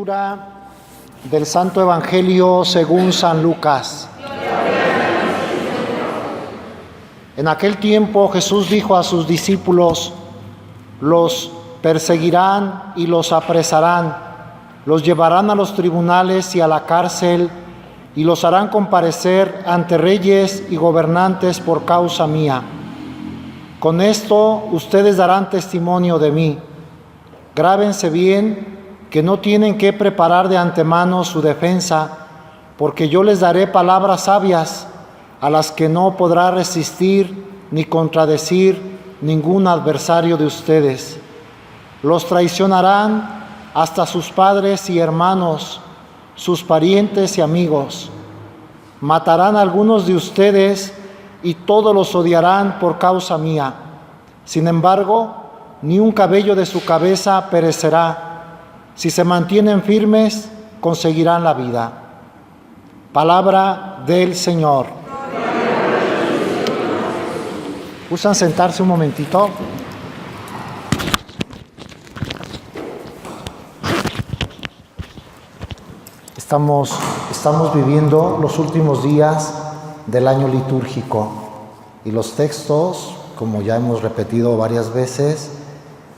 Lectura del Santo Evangelio según San Lucas. En aquel tiempo Jesús dijo a sus discípulos: los perseguirán y los apresarán, los llevarán a los tribunales y a la cárcel y los harán comparecer ante reyes y gobernantes por causa mía. Con esto ustedes darán testimonio de mí. Grábense bien que no tienen que preparar de antemano su defensa, porque yo les daré palabras sabias a las que no podrá resistir ni contradecir ningún adversario de ustedes. Los traicionarán hasta sus padres y hermanos, sus parientes y amigos. Matarán a algunos de ustedes y todos los odiarán por causa mía. Sin embargo, ni un cabello de su cabeza perecerá. Si se mantienen firmes, conseguirán la vida. Palabra del Señor. ¿Gustan sentarse un momentito? Estamos viviendo los últimos días del año litúrgico y los textos, como ya hemos repetido varias veces,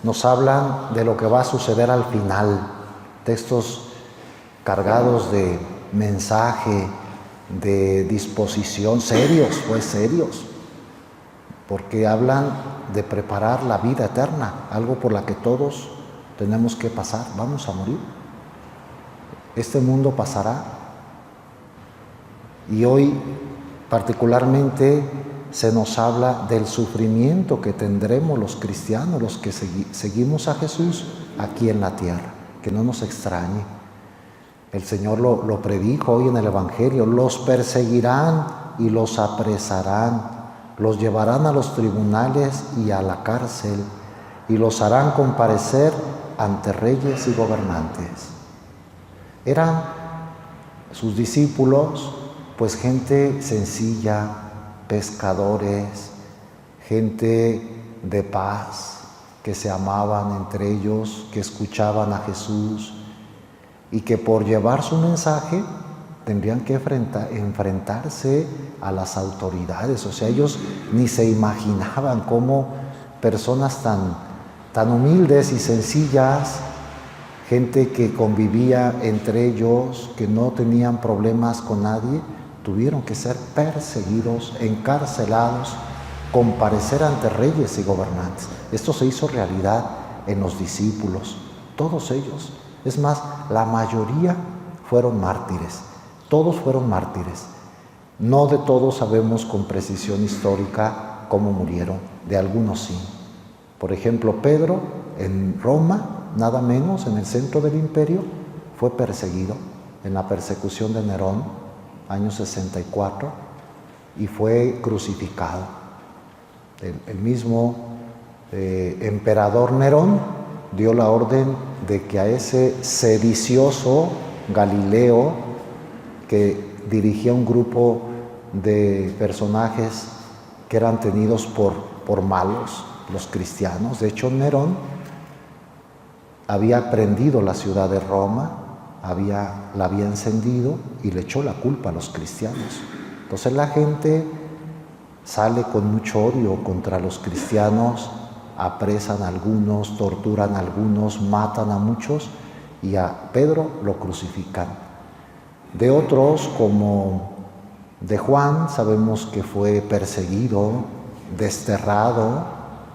nos hablan de lo que va a suceder al final. Textos cargados de mensaje, de disposición, serios, porque hablan de preparar la vida eterna, algo por la que todos tenemos que pasar. Vamos a morir. Este mundo pasará. Y hoy particularmente se nos habla del sufrimiento que tendremos los cristianos, los que seguimos a Jesús aquí en la tierra. Que no nos extrañe. El Señor lo predijo hoy en el Evangelio: los perseguirán y los apresarán, los llevarán a los tribunales y a la cárcel, y los harán comparecer ante reyes y gobernantes. Eran sus discípulos, pues gente sencilla, pescadores, gente de paz, que se amaban entre ellos, que escuchaban a Jesús y que por llevar su mensaje tendrían que enfrentarse a las autoridades. O sea, ellos ni se imaginaban cómo personas tan humildes y sencillas, gente que convivía entre ellos, que no tenían problemas con nadie, tuvieron que ser perseguidos, encarcelados, comparecer ante reyes y gobernantes. Esto se hizo realidad en los discípulos, todos ellos. Es más, la mayoría fueron mártires, todos fueron mártires. No de todos sabemos con precisión histórica cómo murieron, de algunos sí. Por ejemplo, Pedro en Roma, nada menos, en el centro del imperio, fue perseguido en la persecución de Nerón, año 64, y fue crucificado. El mismo emperador Nerón dio la orden de que a ese sedicioso Galileo, que dirigía un grupo de personajes que eran tenidos por malos, los cristianos. De hecho, Nerón había prendido la ciudad de Roma, la había encendido y le echó la culpa a los cristianos. Entonces la gente sale con mucho odio contra los cristianos, apresan a algunos, torturan a algunos, matan a muchos, y a Pedro lo crucifican. De otros, como de Juan, sabemos que fue perseguido, desterrado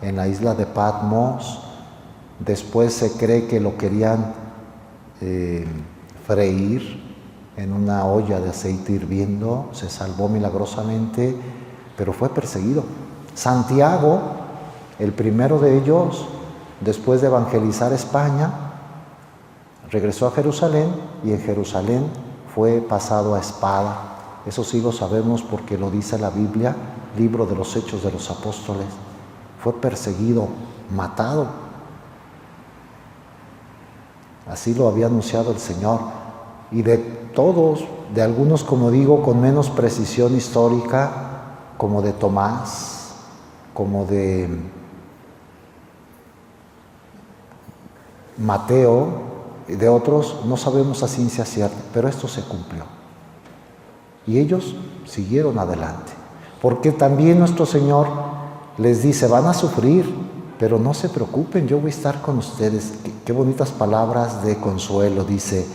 en la isla de Patmos. Después se cree que lo querían freír en una olla de aceite hirviendo, se salvó milagrosamente, pero fue perseguido. Santiago, el primero de ellos, después de evangelizar España, regresó a Jerusalén y en Jerusalén fue pasado a espada. Eso sí lo sabemos porque lo dice la Biblia, libro de los Hechos de los Apóstoles. Fue perseguido, matado. Así lo había anunciado el Señor. Y de todos, de algunos, como digo, con menos precisión histórica, como de Tomás, como de Mateo, de otros no sabemos a ciencia cierta, pero esto se cumplió. Y ellos siguieron adelante, porque también nuestro Señor les dice, van a sufrir, pero no se preocupen, yo voy a estar con ustedes. Qué bonitas palabras de consuelo. Dice,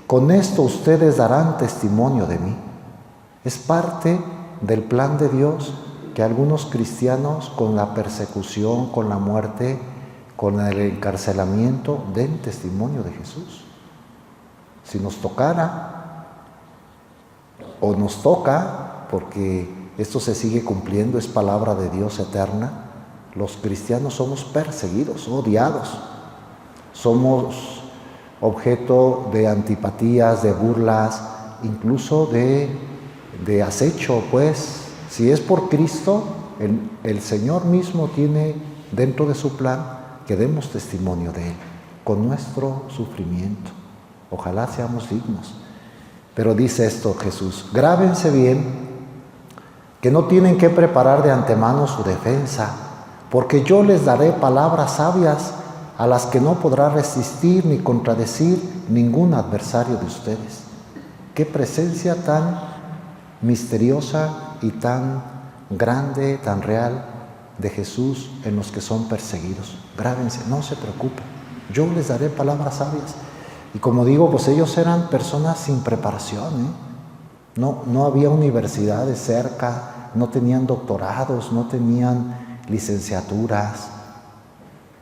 con esto ustedes darán testimonio de mí. Es parte del plan de Dios que algunos cristianos con la persecución, con la muerte, con el encarcelamiento, den testimonio de Jesús. Si nos tocara, o nos toca, porque esto se sigue cumpliendo, es palabra de Dios eterna, los cristianos somos perseguidos, odiados. Somos objeto de antipatías, de burlas, incluso de acecho, pues. Si es por Cristo, el Señor mismo tiene dentro de su plan que demos testimonio de Él, con nuestro sufrimiento. Ojalá seamos dignos. Pero dice esto Jesús, grábense bien que no tienen que preparar de antemano su defensa, porque yo les daré palabras sabias a las que no podrá resistir ni contradecir ningún adversario de ustedes. Qué presencia tan misteriosa y tan grande, tan real de Jesús en los que son perseguidos. Grábense, no se preocupen, yo les daré palabras sabias. Y como digo, pues ellos eran personas sin preparación, No había universidades cerca, no tenían doctorados, no tenían licenciaturas,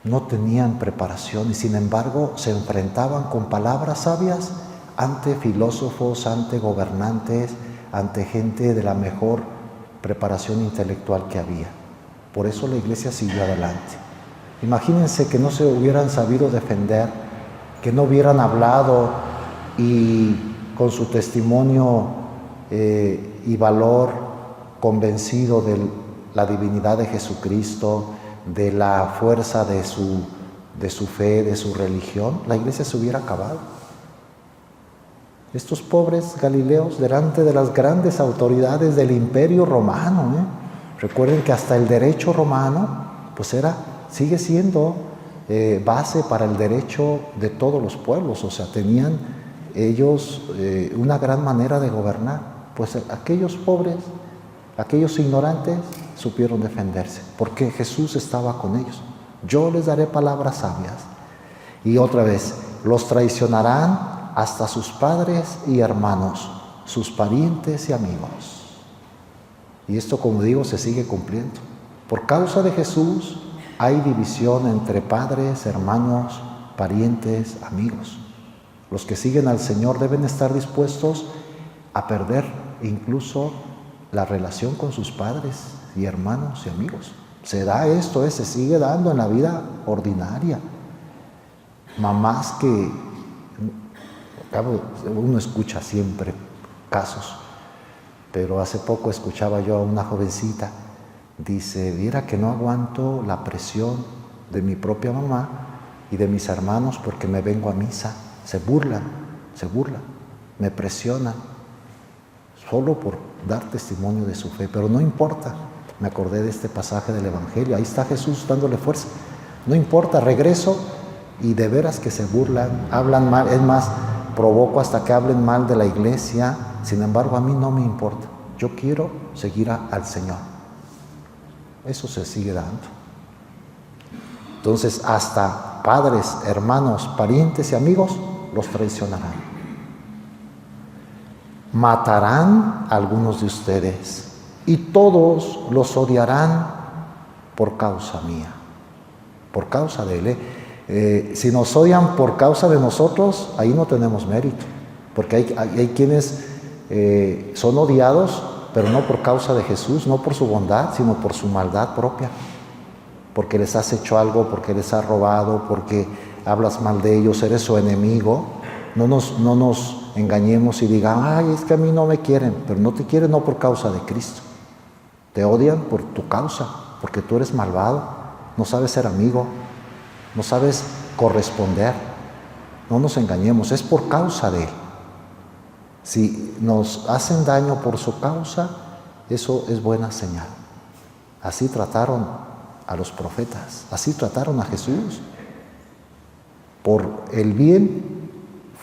no tenían preparación, y sin embargo se enfrentaban con palabras sabias ante filósofos, ante gobernantes, ante gente de la mejor preparación intelectual que había. Por eso la iglesia siguió adelante. Imagínense que no se hubieran sabido defender, que no hubieran hablado y con su testimonio y valor convencido de la divinidad de Jesucristo, de la fuerza de su fe, de su religión, la iglesia se hubiera acabado. Estos pobres galileos delante de las grandes autoridades del imperio romano, recuerden que hasta el derecho romano pues sigue siendo base para el derecho de todos los pueblos, o sea, tenían ellos una gran manera de gobernar. Pues aquellos pobres, aquellos ignorantes supieron defenderse, porque Jesús estaba con ellos. Yo les daré palabras sabias. Y otra vez, los traicionarán hasta sus padres y hermanos, sus parientes y amigos. Y esto, como digo, se sigue cumpliendo. Por causa de Jesús hay división entre padres, hermanos, parientes, amigos. Los que siguen al Señor deben estar dispuestos a perder incluso la relación con sus padres y hermanos y amigos. Se da esto, se sigue dando en la vida ordinaria. Mamás que, uno escucha siempre casos, pero hace poco escuchaba yo a una jovencita, dice, viera que no aguanto la presión de mi propia mamá y de mis hermanos porque me vengo a misa. Se burlan, me presionan, solo por dar testimonio de su fe, pero no importa. Me acordé de este pasaje del Evangelio, ahí está Jesús dándole fuerza. No importa, regreso y de veras que se burlan, hablan mal, es más, provoco hasta que hablen mal de la iglesia, sin embargo a mí no me importa, yo quiero seguir al Señor. Eso se sigue dando. Entonces hasta padres, hermanos, parientes y amigos los traicionarán. Matarán a algunos de ustedes y todos los odiarán por causa mía, por causa de Él. Si nos odian por causa de nosotros, ahí no tenemos mérito, porque hay quienes son odiados, pero no por causa de Jesús, no por su bondad, sino por su maldad propia, porque les has hecho algo, porque les has robado, porque hablas mal de ellos, eres su enemigo. No nos engañemos y digan, ay, es que a mí no me quieren, pero no te quieren no por causa de Cristo. Te odian por tu causa, porque tú eres malvado, no sabes ser amigo, no sabes corresponder. No nos engañemos, es por causa de Él. Si nos hacen daño por su causa, eso es buena señal. Así trataron a los profetas, así trataron a Jesús. Por el bien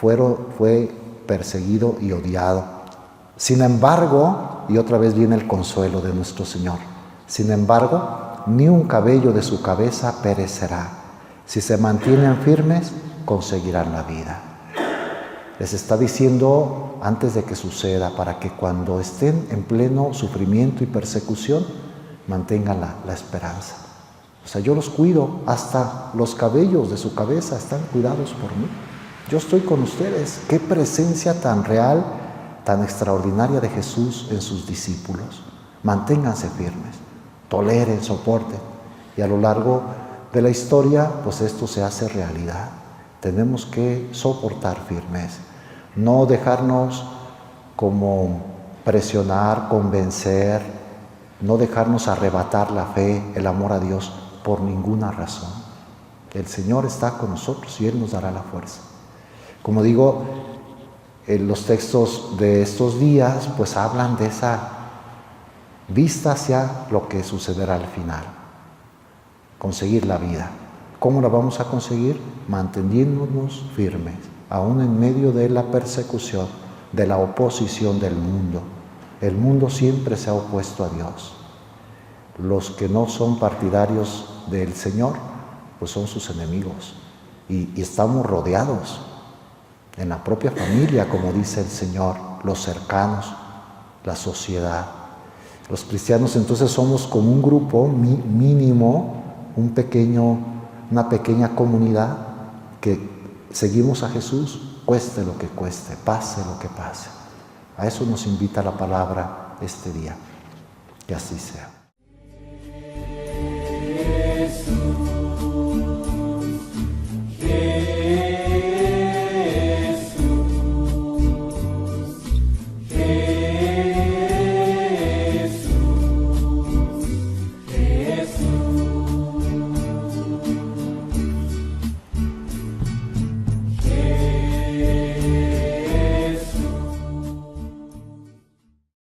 fue perseguido y odiado. Sin embargo, y otra vez viene el consuelo de nuestro Señor, sin embargo, ni un cabello de su cabeza perecerá. Si se mantienen firmes, conseguirán la vida. Les está diciendo antes de que suceda, para que cuando estén en pleno sufrimiento y persecución, mantengan la esperanza. O sea, yo los cuido, hasta los cabellos de su cabeza están cuidados por mí. Yo estoy con ustedes. Qué presencia tan real, tan extraordinaria de Jesús en sus discípulos. Manténganse firmes, toleren, soporten. Y a lo largo de la historia, pues esto se hace realidad. Tenemos que soportar firmes, no dejarnos como presionar, convencer, no dejarnos arrebatar la fe, el amor a Dios por ninguna razón. El Señor está con nosotros y Él nos dará la fuerza. Como digo, los textos de estos días pues hablan de esa vista hacia lo que sucederá al final. Conseguir la vida. ¿Cómo la vamos a conseguir? Manteniéndonos firmes, aún en medio de la persecución, de la oposición del mundo. El mundo siempre se ha opuesto a Dios. Los que no son partidarios del Señor, pues son sus enemigos. Y estamos rodeados en la propia familia, como dice el Señor, los cercanos, la sociedad. Los cristianos entonces somos como un grupo mínimo, una pequeña comunidad que seguimos a Jesús, cueste lo que cueste, pase lo que pase. A eso nos invita la palabra este día. Que así sea.